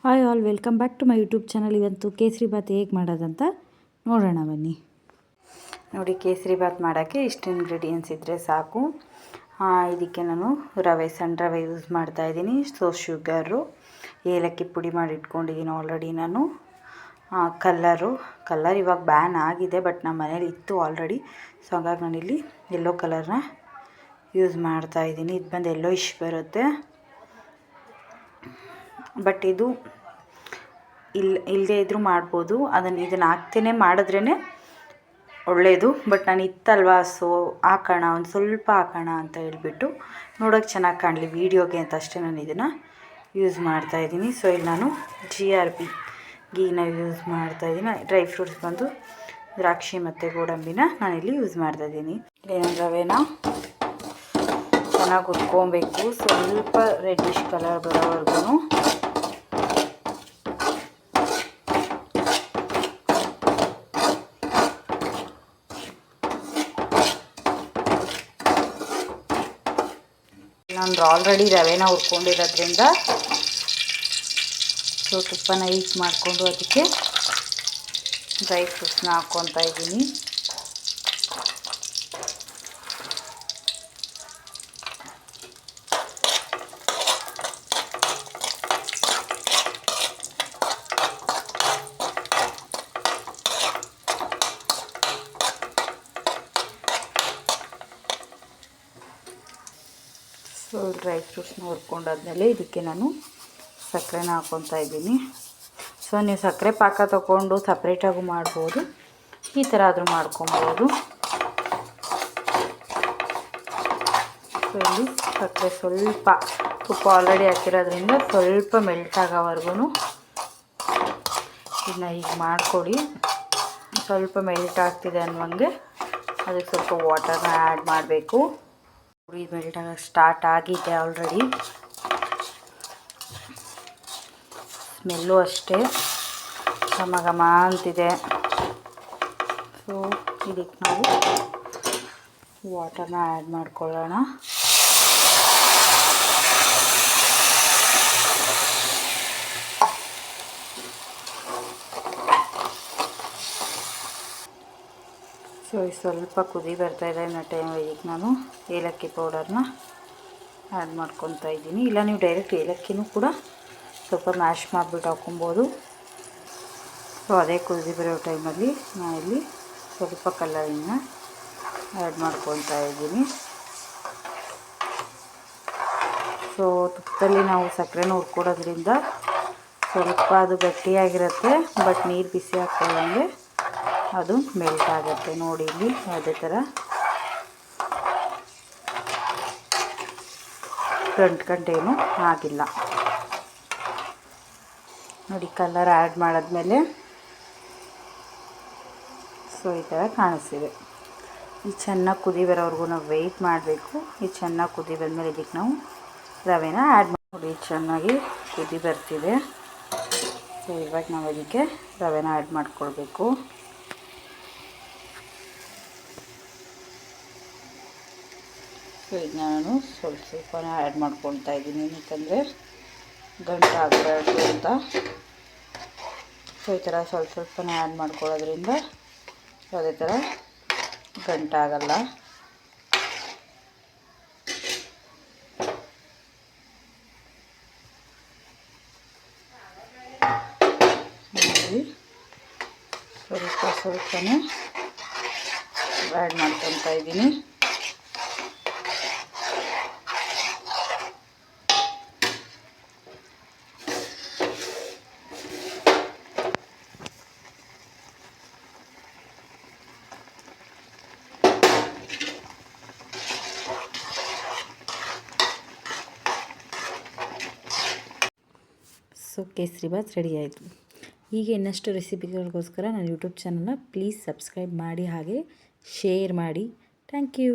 Hi all, welcome back to my YouTube channel. ಇವತ್ತು ಕೇಸರಿ ಬಾತ್ ಹೇಗೆ ಮಾಡೋದಂತ ನೋಡೋಣ ಬನ್ನಿ. ನೋಡಿ, ಕೇಸರಿ ಬಾತ್ ಮಾಡೋಕ್ಕೆ ಇಷ್ಟು ಇಂಗ್ರೀಡಿಯೆಂಟ್ಸ್ ಇದ್ದರೆ ಸಾಕು. ಇದಕ್ಕೆ ನಾನು ಸಣ್ಣ ರವೆ ಯೂಸ್ ಮಾಡ್ತಾಯಿದ್ದೀನಿ. ಶುಗರು, ಏಲಕ್ಕಿ ಪುಡಿ ಮಾಡಿ ಇಟ್ಕೊಂಡಿದ್ದೀನಿ ಆಲ್ರೆಡಿ ನಾನು. ಕಲ್ಲರ್ ಇವಾಗ ಬ್ಯಾನ್ ಆಗಿದೆ, ಬಟ್ ನಮ್ಮ ಮನೇಲಿ ಇತ್ತು ಆಲ್ರೆಡಿ. ಸೊ ಹಾಗಾಗಿ ನಾನಿಲ್ಲಿ ಯೆಲ್ಲೋ ಕಲರ್ನ ಯೂಸ್ ಮಾಡ್ತಾಯಿದ್ದೀನಿ. ಇದು ಬಂದು ಯೆಲ್ಲೋಯಿಶ್ ಬರುತ್ತೆ, ಬಟ್ ಇದು ಇಲ್ಲದೇ ಇದ್ದರೂ ಮಾಡ್ಬೋದು. ಇದನ್ನು ಹಾಕ್ತೇನೆ ಮಾಡಿದ್ರೇ ಒಳ್ಳೆಯದು. ಬಟ್ ನಾನು ಇತ್ತಲ್ವಾ, ಸೊ ಹಾಕೋಣ, ಒಂದು ಸ್ವಲ್ಪ ಹಾಕೋಣ ಅಂತ ಹೇಳ್ಬಿಟ್ಟು ನೋಡೋಕ್ಕೆ ಚೆನ್ನಾಗಿ ಕಾಣಲಿ ವೀಡಿಯೋಗೆ ಅಂತ ಅಷ್ಟೇ ನಾನು ಇದನ್ನು ಯೂಸ್ ಮಾಡ್ತಾಯಿದ್ದೀನಿ. ಸೊ ಇಲ್ಲಿ ನಾನು GRP ಗೀನ ಯೂಸ್ ಮಾಡ್ತಾಯಿದ್ದೀನಿ. ಡ್ರೈ ಫ್ರೂಟ್ಸ್ ಬಂದು ದ್ರಾಕ್ಷಿ ಮತ್ತು ಗೋಡಂಬಿನ ನಾನಿಲ್ಲಿ ಯೂಸ್ ಮಾಡ್ತಾಯಿದ್ದೀನಿ. ರವೆನ ಚೆನ್ನಾಗಿ ಹುರ್ಕೊಬೇಕು, ಸ್ವಲ್ಪ ರೆಡ್ಡಿಶ್ ಕಲರ್ ಬರೋವರೆಗೂ. ನಾನು ಆಲ್ರೆಡಿ ರವೆನ ಹುರ್ಕೊಂಡಿರೋದ್ರಿಂದ ಸೊ ತುಪ್ಪನ ಹೀಟ್ ಮಾಡಿಕೊಂಡು ಅದಕ್ಕೆ ಡ್ರೈ ಫ್ರೂಟ್ಸ್ನ ಹಾಕ್ಕೊತಾ ಇದ್ದೀನಿ. ಸೊ ಡ್ರೈ ಫ್ರೂಟ್ಸ್ನ ಹುರ್ಕೊಂಡಾದ್ಮೇಲೆ ಇದಕ್ಕೆ ನಾನು ಸಕ್ಕರೆನ ಹಾಕ್ಕೊತಾ ಇದ್ದೀನಿ. ಸೊ ನೀವು ಸಕ್ಕರೆ ಪಾಕ ತೊಗೊಂಡು ಸಪ್ರೇಟಾಗೂ ಮಾಡ್ಬೋದು, ಈ ಥರ ಆದರೂ ಮಾಡ್ಕೊಬೋದು. ಸೊ ಇಲ್ಲಿ ಸಕ್ಕರೆ ಸ್ವಲ್ಪ, ತುಪ್ಪ ಆಲ್ರೆಡಿ ಹಾಕಿರೋದ್ರಿಂದ ಸ್ವಲ್ಪ ಮೆಲ್ಟ್ ಆಗೋವರೆಗೂ ಇದನ್ನ ಹೀಗೆ ಮಾಡಿಕೊಡಿ. ಸ್ವಲ್ಪ ಮೆಲ್ಟ್ ಆಗ್ತಿದೆ ಅನ್ನುವಂಗೆ ಅದಕ್ಕೆ ಸ್ವಲ್ಪ ವಾಟರ್ನ ಆ್ಯಡ್ ಮಾಡಬೇಕು. ಪುರಿ ಮೆಲ್ಟ್ ಆಗೋಕ್ಕೆ ಸ್ಟಾರ್ಟ್ ಆಗಿದೆ ಆಲ್ರೆಡಿ. ಸ್ಮೆಲ್ಲು ಅಷ್ಟೇ ಘಮ ಘಮ ಅಂತಿದೆ. ಸೊ ಇದಕ್ಕೆ ನಾವು ವಾಟರ್ನ ಆ್ಯಡ್ ಮಾಡ್ಕೊಳ್ಳೋಣ. ಸೊ ಸ್ವಲ್ಪ ಕುದಿ ಬರ್ತಾಯಿದೆ ಅನ್ನೋ ಇದಕ್ಕೆ ನಾನು ಏಲಕ್ಕಿ ಪೌಡರ್ನ ಆ್ಯಡ್ ಮಾಡ್ಕೊತಾ ಇದ್ದೀನಿ. ಇಲ್ಲ ನೀವು ಡೈರೆಕ್ಟ್ ಏಲಕ್ಕಿನೂ ಕೂಡ ಸ್ವಲ್ಪ ಮ್ಯಾಶ್ ಮಾಡಿಬಿಟ್ಟು ಹಾಕ್ಕೊಬೋದು. ಸೊ ಅದೇ ಕುದಿ ಬರೋ ಟೈಮಲ್ಲಿ ನಾನಿಲ್ಲಿ ಸ್ವಲ್ಪ ಕಲರಿನ ಆ್ಯಡ್ ಮಾಡ್ಕೊತಾ ಇದ್ದೀನಿ. ಸೊ ತುಪ್ಪದಲ್ಲಿ ನಾವು ಸಕ್ಕರೆನ ಹುರ್ಕೊಡೋದ್ರಿಂದ ಸ್ವಲ್ಪ ಅದು ಗಟ್ಟಿಯಾಗಿರುತ್ತೆ, ಬಟ್ ನೀರು ಬಿಸಿ ಹಾಕ್ಕೊಳ್ಳೋಂಗೆ ಅದು ಮೆಲ್ಟ್ ಆಗುತ್ತೆ. ನೋಡಿ ಇಲ್ಲಿ ಅದೇ ಥರ ಗಂಟೇನು ಆಗಿಲ್ಲ. ನೋಡಿ ಕಲರ್ ಆ್ಯಡ್ ಮಾಡಿದ್ಮೇಲೆ ಸೊ ಈ ಥರ ಕಾಣಿಸ್ತಿದೆ. ಇದು ಚೆನ್ನಾಗಿ ಕುದಿ ಬರೋವರೆಗೂ ನಾವು ವೆಯ್ಟ್ ಮಾಡಬೇಕು. ಇದು ಚೆನ್ನಾಗಿ ಕುದಿ ಬಂದಮೇಲೆ ಇದಕ್ಕೆ ನಾವು ರವೆನ ಆ್ಯಡ್ ಮಾಡಿ. ಚೆನ್ನಾಗಿ ಕುದಿ ಬರ್ತಿದೆ. ಸೊ ಇವಾಗ ನಾವು ಇದಕ್ಕೆ ರವೆನ ಆ್ಯಡ್ ಮಾಡ್ಕೊಳ್ಬೇಕು. ಸೊ ಇದನ್ನ ನಾನು ಸ್ವಲ್ಪನೇ ಆ್ಯಡ್ ಮಾಡ್ಕೊಳ್ತಾ ಇದ್ದೀನಿ, ಯಾಕಂದರೆ ಗಂಟು ಆಗಬಾರ್ದು ಅಂತ. ಸೊ ಈ ಥರ ಸ್ವಲ್ಪನೇ ಆ್ಯಡ್ ಮಾಡ್ಕೊಳ್ಳೋದ್ರಿಂದ ಅದೇ ಥರ ಗಂಟಾಗಲ್ಲ. ನೋಡಿ ಸ್ವಲ್ಪನೇ ಆ್ಯಡ್ ಮಾಡ್ಕೊತಾ ಇದ್ದೀನಿ. ಸೊ ಕೇಸರಿ ಬಾತ್ ರೆಡಿ ಆಯಿತು. ಹೀಗೆ ಇನ್ನಷ್ಟು ರೆಸಿಪಿಗಳಿಗೋಸ್ಕರ ನನ್ನ ಯೂಟ್ಯೂಬ್ ಚಾನಲ್ನ ಪ್ಲೀಸ್ ಸಬ್ಸ್ಕ್ರೈಬ್ ಮಾಡಿ, ಹಾಗೆ ಶೇರ್ ಮಾಡಿ. Thank you.